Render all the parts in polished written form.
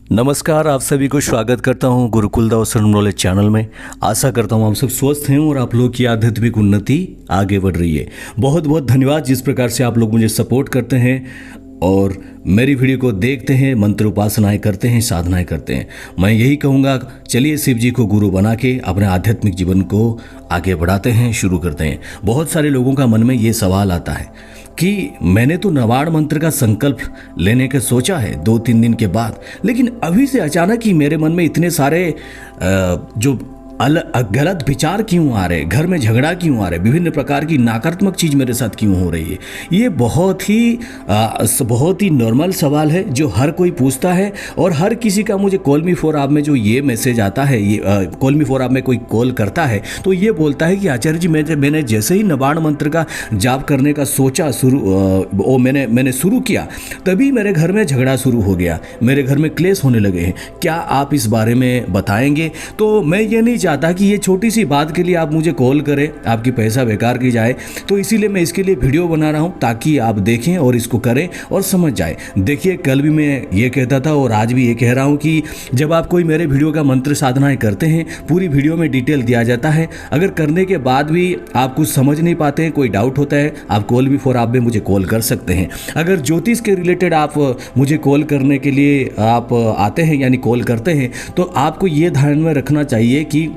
नमस्कार, आप सभी को स्वागत करता हूं गुरुकुल दास नॉलेज चैनल में। आशा करता हूं आप सब स्वस्थ हैं और आप लोग की आध्यात्मिक उन्नति आगे बढ़ रही है। बहुत बहुत धन्यवाद जिस प्रकार से आप लोग मुझे सपोर्ट करते हैं और मेरी वीडियो को देखते हैं, मंत्र उपासनाएं करते हैं, साधनाएं करते हैं। मैं यही कहूँगा, चलिए शिव जी को गुरु बना के अपने आध्यात्मिक जीवन को आगे बढ़ाते हैं, शुरू करते हैं। बहुत सारे लोगों का मन में ये सवाल आता है कि मैंने तो नवाण मंत्र का संकल्प लेने का सोचा है 2-3 दिन के बाद, लेकिन अभी से अचानक ही मेरे मन में इतने सारे जो गलत विचार क्यों आ रहे, घर में झगड़ा क्यों आ रहे, विभिन्न प्रकार की नकारात्मक चीज मेरे साथ क्यों हो रही है। ये बहुत ही नॉर्मल सवाल है जो हर कोई पूछता है और हर किसी का मुझे कॉल मी फॉर आप में जो ये मैसेज आता है, ये कॉल मी फॉर आप में कोई कॉल करता है तो ये बोलता है कि आचार्य जी मैंने जैसे ही नवाण मंत्र का जाप करने का सोचा, मैंने शुरू किया, तभी मेरे घर में झगड़ा शुरू हो गया, मेरे घर में क्लेश होने लगे हैं। क्या आप इस बारे में बताएंगे? तो मैं ये नहीं चाहता कि ये छोटी सी बात के लिए आप मुझे कॉल करें, आपकी पैसा बेकार की जाए, तो इसीलिए मैं इसके लिए वीडियो बना रहा हूं ताकि आप देखें और इसको करें और समझ जाए। देखिए, कल भी मैं ये कहता था और आज भी ये कह रहा हूं कि जब आप कोई मेरे वीडियो का मंत्र साधनाएं करते हैं, पूरी वीडियो में डिटेल दिया जाता है। अगर करने के बाद भी आप कुछ समझ नहीं पाते हैं, कोई डाउट होता है, आप कॉल मी फॉर आप में मुझे कॉल कर सकते हैं। अगर ज्योतिष के रिलेटेड आप मुझे कॉल करने के लिए आप आते हैं यानी कॉल करते हैं, तो आपको ये ध्यान में रखना चाहिए कि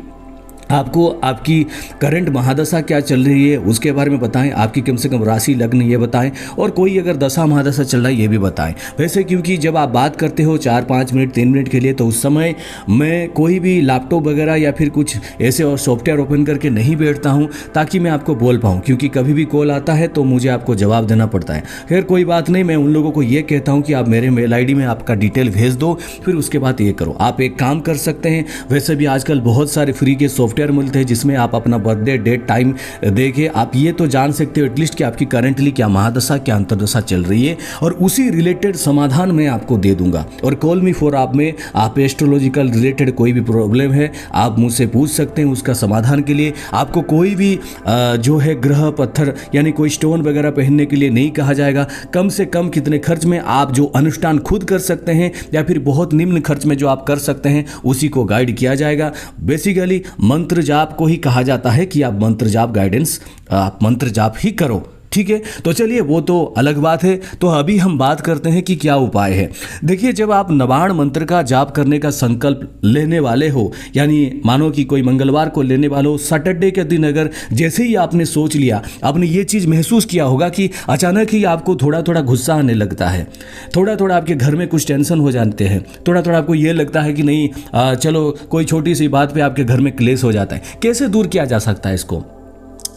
आपको आपकी करंट महादशा क्या चल रही है उसके बारे में बताएं, आपकी कम से कम राशि लग्न ये बताएं, और कोई अगर दशा महादशा चल रहा है ये भी बताएं। वैसे क्योंकि जब आप बात करते हो 4-5 मिनट 3 मिनट के लिए, तो उस समय मैं कोई भी लैपटॉप वगैरह या फिर कुछ ऐसे और सॉफ्टवेयर ओपन करके नहीं बैठता हूँ ताकि मैं आपको बोल पाऊँ, क्योंकि कभी भी कॉल आता है तो मुझे आपको जवाब देना पड़ता है। खैर कोई बात नहीं, मैं उन लोगों को ये कहता हूँ कि आप मेरे मेल ID में आपका डिटेल भेज दो, फिर उसके बाद ये करो। आप एक काम कर सकते हैं, वैसे भी आजकल बहुत सारे फ्री के सॉफ्टवेयर मिलते हैं जिसमें आप अपना बर्थडे डेट टाइम देके आप ये तो जान सकते हो एटलीस्ट कि आपकी करंटली क्या महादशा क्या अंतरदशा चल रही है, और उसी रिलेटेड समाधान मैं आपको दे दूंगा। और कॉल मी फॉर आप में आप एस्ट्रोलॉजिकल रिलेटेड कोई भी प्रॉब्लम है आप मुझसे पूछ सकते हैं, उसका समाधान के लिए आपको कोई भी जो है ग्रह पत्थर यानी कोई स्टोन वगैरह पहनने के लिए नहीं कहा जाएगा। कम से कम कितने खर्च में आप जो अनुष्ठान खुद कर सकते हैं या फिर बहुत निम्न खर्च में जो आप कर सकते हैं उसी को गाइड किया जाएगा। बेसिकली मंत्र जाप को ही कहा जाता है कि आप मंत्र जाप गाइडेंस, आप मंत्र जाप ही करो, ठीक है। तो चलिए वो तो अलग बात है। तो अभी हम बात करते हैं कि क्या उपाय है। देखिए, जब आप नवाण मंत्र का जाप करने का संकल्प लेने वाले हो, यानी मानो कि कोई मंगलवार को लेने वाले हो, सैटरडे के दिन अगर जैसे ही आपने सोच लिया, आपने ये चीज़ महसूस किया होगा कि अचानक ही आपको थोड़ा थोड़ा गुस्सा आने लगता है, थोड़ा थोड़ा आपके घर में कुछ टेंशन हो जाते हैं, थोड़ा थोड़ा आपको ये लगता है कि नहीं चलो कोई छोटी सी बात पे आपके घर में क्लेश हो जाता है। कैसे दूर किया जा सकता है इसको?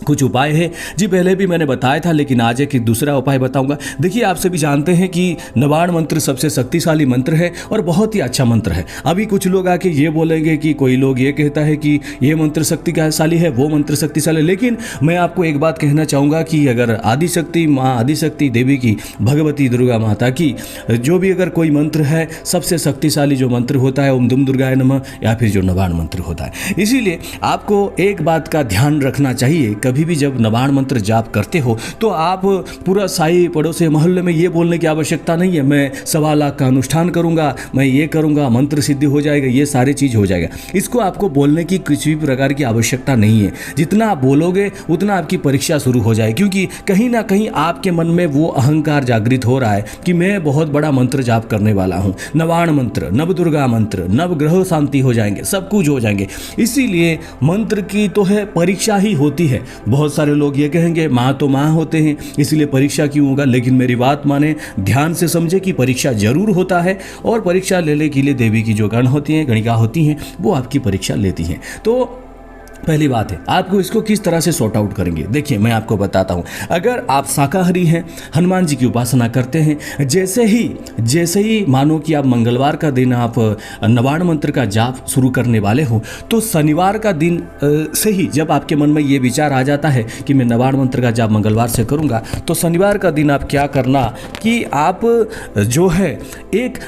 कुछ उपाय है जी, पहले भी मैंने बताया था, लेकिन आज एक दूसरा उपाय बताऊंगा। देखिए, आप सभी जानते हैं कि नवाण मंत्र सबसे शक्तिशाली मंत्र है और बहुत ही अच्छा मंत्र है। अभी कुछ लोग आके ये बोलेंगे कि कोई लोग ये कहता है कि ये मंत्र शक्तिशाली है, वो मंत्र शक्तिशाली है, लेकिन मैं आपको एक बात कहना चाहूँगा कि अगर आदिशक्ति माँ आदिशक्ति देवी की, भगवती दुर्गा माता की जो भी अगर कोई मंत्र है, सबसे शक्तिशाली जो मंत्र होता है ओम दुम दुर्गाय नमः या फिर जो नवाण मंत्र होता है। इसीलिए आपको एक बात का ध्यान रखना चाहिए, कभी भी जब नवाण मंत्र जाप करते हो तो आप पूरा साई पड़ोसी मोहल्ले में ये बोलने की आवश्यकता नहीं है मैं 1.25 लाख का अनुष्ठान करूंगा, मैं ये करूंगा, मंत्र सिद्धि हो जाएगा, ये सारी चीज हो जाएगा। इसको आपको बोलने की किसी भी प्रकार की आवश्यकता नहीं है। जितना आप बोलोगे उतना आपकी परीक्षा शुरू हो जाए, क्योंकि कहीं ना कहीं आपके मन में वो अहंकार जागृत हो रहा है कि मैं बहुत बड़ा मंत्र जाप करने वाला हूँ। नवाण मंत्र, नव दुर्गा मंत्र, नव ग्रह शांति हो जाएंगे, सब कुछ हो जाएंगे। इसीलिए मंत्र की तो है परीक्षा ही होती है। बहुत सारे लोग ये कहेंगे माँ तो माँ होते हैं इसलिए परीक्षा क्यों होगा, लेकिन मेरी बात माने, ध्यान से समझे कि परीक्षा जरूर होता है, और परीक्षा लेने के लिए देवी की जो गण होती हैं, गणिका होती हैं, वो आपकी परीक्षा लेती हैं। तो पहली बात है आपको इसको किस तरह से सॉर्ट आउट करेंगे। देखिए, मैं आपको बताता हूं। अगर आप शाकाहारी हैं, हनुमान जी की उपासना करते हैं, जैसे ही मानो कि आप मंगलवार का दिन आप नवाण मंत्र का जाप शुरू करने वाले हो, तो शनिवार का दिन से ही जब आपके मन में ये विचार आ जाता है कि मैं नवाण मंत्र का जाप मंगलवार से करूंगा, तो शनिवार का दिन आप क्या करना कि आप जो है एक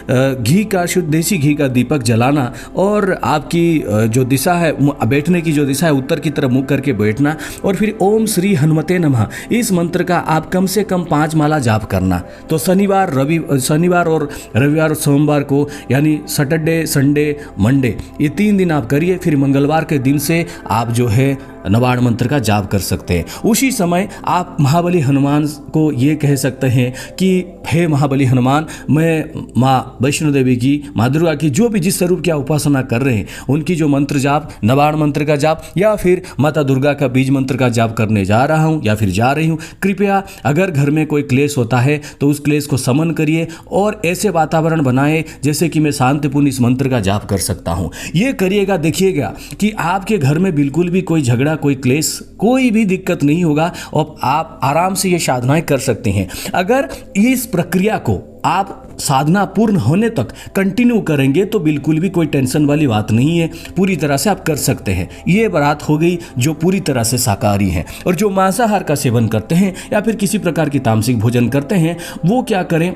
घी का, शुद्ध देसी घी का दीपक जलाना, और आपकी जो दिशा है, बैठने की जो दिशा ऐसा है उत्तर की तरफ मुख करके बैठना और फिर ओम श्री हनुमते नमः इस मंत्र का आप कम से कम 5 माला जाप करना। तो शनिवार और रविवार और सोमवार को यानी सैटरडे, संडे, मंडे ये 3 दिन आप करिए। फिर मंगलवार के दिन से आप जो है नवाण मंत्र का जाप कर सकते हैं। उसी समय आप महाबली हनुमान को ये कह सकते हैं कि हे महाबली हनुमान, मैं माँ वैष्णो देवी की, माँ दुर्गा की, जो भी जिस स्वरूप की उपासना कर रहे हैं उनकी जो मंत्र जाप, नवाण मंत्र का जाप या फिर माता दुर्गा का बीज मंत्र का जाप करने जा रहा हूँ या फिर जा रही हूँ। कृपया अगर घर में कोई क्लेश होता है तो उस क्लेश को समन करिए और ऐसे वातावरण बनाए जैसे कि मैं शांतिपूर्ण इस मंत्र का जाप कर सकता हूँ। ये करिएगा, देखिएगा कि आपके घर में बिल्कुल भी कोई झगड़ा, कोई क्लेश, कोई भी दिक्कत नहीं होगा और आप आराम से ये साधनाएं कर सकते हैं। अगर इस प्रक्रिया को आप साधना पूर्ण होने तक कंटिन्यू करेंगे तो बिल्कुल भी कोई टेंशन वाली बात नहीं है, पूरी तरह से आप कर सकते हैं। ये बात हो गई जो पूरी तरह से शाकाहारी है। और जो मांसाहार का सेवन करते हैं या फिर किसी प्रकार की तामसिक भोजन करते हैं वो क्या करें,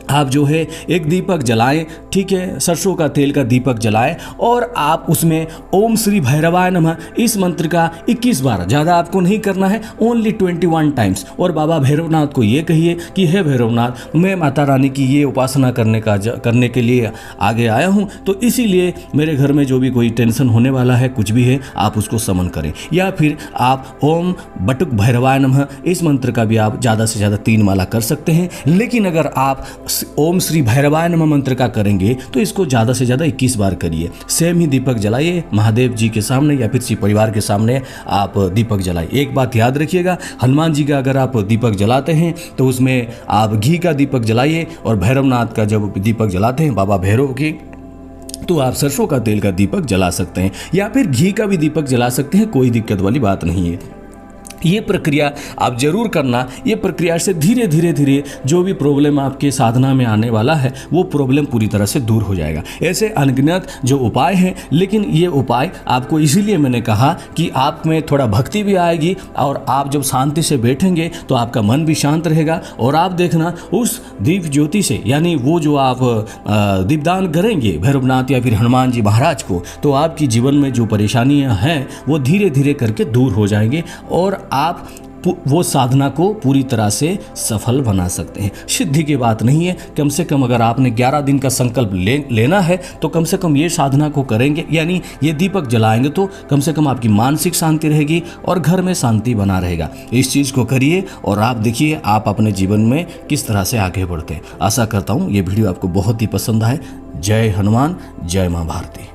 आप जो है एक दीपक जलाएं, ठीक है, सरसों का तेल का दीपक जलाएं और आप उसमें ओम श्री भैरवाय नमः इस मंत्र का 21 बार, ज़्यादा आपको नहीं करना है, ओनली 21 टाइम्स। और बाबा भैरवनाथ को ये कहिए कि हे भैरवनाथ, मैं माता रानी की ये उपासना करने के लिए आगे आया हूँ, तो इसीलिए मेरे घर में जो भी कोई टेंशन होने वाला है, कुछ भी है, आप उसको समन करें। या फिर आप ओम बटुक भैरवाय नमः इस मंत्र का भी आप ज़्यादा से ज़्यादा 3 माला कर सकते हैं। लेकिन अगर आप ओम श्री भैरवाय नमः मंत्र का करेंगे तो इसको ज़्यादा से ज़्यादा 21 बार करिए। सेम ही दीपक जलाइए महादेव जी के सामने या फिर श्री परिवार के सामने आप दीपक जलाइए। एक बात याद रखिएगा, हनुमान जी का अगर आप दीपक जलाते हैं तो उसमें आप घी का दीपक जलाइए और भैरवनाथ का जब दीपक जलाते हैं बाबा भैरव की, तो आप सरसों का तेल का दीपक जला सकते हैं या फिर घी का भी दीपक जला सकते हैं, कोई दिक्कत वाली बात नहीं है। ये प्रक्रिया आप जरूर करना। ये प्रक्रिया से धीरे धीरे जो भी प्रॉब्लम आपके साधना में आने वाला है वो प्रॉब्लम पूरी तरह से दूर हो जाएगा। ऐसे अनगिनत जो उपाय हैं, लेकिन ये उपाय आपको इसीलिए मैंने कहा कि आप में थोड़ा भक्ति भी आएगी और आप जब शांति से बैठेंगे तो आपका मन भी शांत रहेगा। और आप देखना उस दीप ज्योति से, यानी वो जो आप दीपदान करेंगे भैरवनाथ या फिर हनुमान जी महाराज को, तो आपकी जीवन में जो परेशानियां हैं वो धीरे धीरे करके दूर हो जाएंगे और आप वो साधना को पूरी तरह से सफल बना सकते हैं। सिद्धि की बात नहीं है, कम से कम अगर आपने 11 दिन का संकल्प लेना है तो कम से कम ये साधना को करेंगे, यानी ये दीपक जलाएंगे तो कम से कम आपकी मानसिक शांति रहेगी और घर में शांति बना रहेगा। इस चीज़ को करिए और आप देखिए आप अपने जीवन में किस तरह से आगे बढ़ते हैं। आशा करता हूँ ये वीडियो आपको बहुत ही पसंद आए। जय हनुमान, जय माँ भारती।